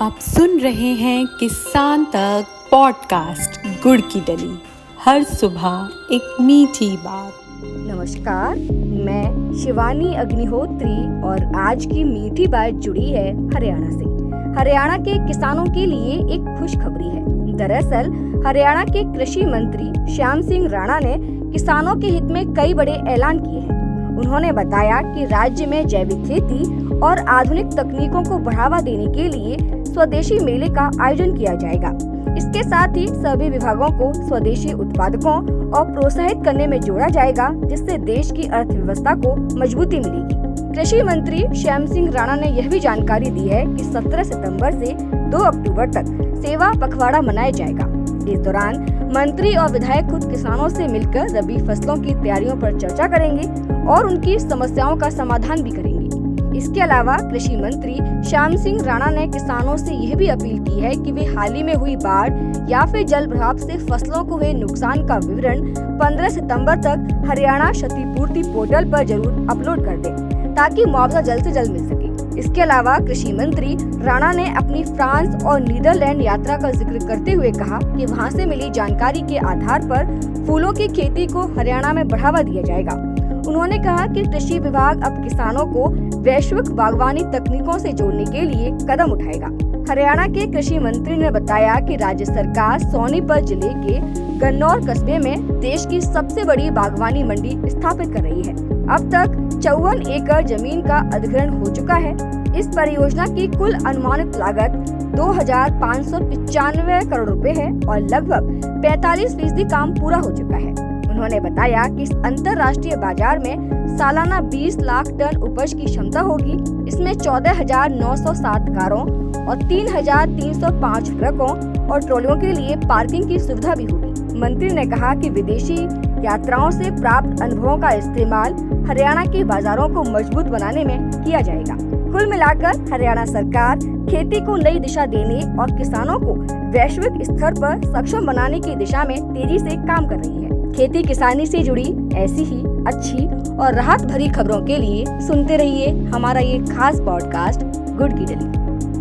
आप सुन रहे हैं किसान तक पॉडकास्ट गुड़ की डली। हर सुबह एक मीठी बात। नमस्कार, मैं शिवानी अग्निहोत्री और आज की मीठी बात जुड़ी है हरियाणा से। हरियाणा के किसानों के लिए एक खुशखबरी है। दरअसल हरियाणा के कृषि मंत्री श्याम सिंह राणा ने किसानों के हित में कई बड़े ऐलान किए हैं। उन्होंने बताया कि राज्य में जैविक खेती और आधुनिक तकनीकों को बढ़ावा देने के लिए स्वदेशी मेले का आयोजन किया जाएगा। इसके साथ ही सभी विभागों को स्वदेशी उत्पादकों और प्रोत्साहित करने में जोड़ा जाएगा, जिससे देश की अर्थव्यवस्था को मजबूती मिलेगी। कृषि मंत्री श्याम सिंह राणा ने यह भी जानकारी दी है कि 17 सितंबर से 2 अक्टूबर तक सेवा पखवाड़ा मनाया जाएगा। इस दौरान मंत्री और विधायक खुद किसानों से मिलकर रबी फसलों की तैयारियों पर चर्चा करेंगे और उनकी समस्याओं का समाधान भी करेंगे। इसके अलावा कृषि मंत्री श्याम सिंह राणा ने किसानों से यह भी अपील की है कि वे हाल ही में हुई बाढ़ या फिर जल भराव से फसलों को हुए नुकसान का विवरण 15 सितंबर तक हरियाणा क्षतिपूर्ति पोर्टल पर जरूर अपलोड कर दें, ताकि मुआवजा जल्द से जल्द मिल सके। इसके अलावा कृषि मंत्री राणा ने अपनी फ्रांस और नीदरलैंड यात्रा का जिक्र करते हुए कहा कि वहां से मिली जानकारी के आधार पर फूलों की खेती को हरियाणा में बढ़ावा दिया जाएगा। उन्होंने कहा कि कृषि विभाग अब किसानों को वैश्विक बागवानी तकनीकों से जोड़ने के लिए कदम उठाएगा। हरियाणा के कृषि मंत्री ने बताया कि राज्य सरकार सोनीपत जिले के गन्नौर कस्बे में देश की सबसे बड़ी बागवानी मंडी स्थापित कर रही है। अब तक 54 एकड़ जमीन का अधिग्रहण हो चुका है। इस परियोजना की कुल अनुमानित लागत 2,595 करोड़ रुपए है और लगभग 45% काम पूरा हो चुका है। उन्होंने बताया कि इस अंतर्राष्ट्रीय बाजार में सालाना 20 लाख टन उपज की क्षमता होगी। इसमें 14,907 कारों और 3,305 ट्रकों और ट्रॉलियों के लिए पार्किंग की सुविधा भी होगी। मंत्री ने कहा कि विदेशी यात्राओं से प्राप्त अनुभवों का इस्तेमाल हरियाणा के बाजारों को मजबूत बनाने में किया जाएगा। कुल मिलाकर हरियाणा सरकार खेती को नई दिशा देने और किसानों को वैश्विक स्तर पर सक्षम बनाने की दिशा में तेजी से काम कर रही है। खेती किसानी से जुड़ी ऐसी ही अच्छी और राहत भरी खबरों के लिए सुनते रहिए हमारा ये खास पॉडकास्ट गुड़ की डली।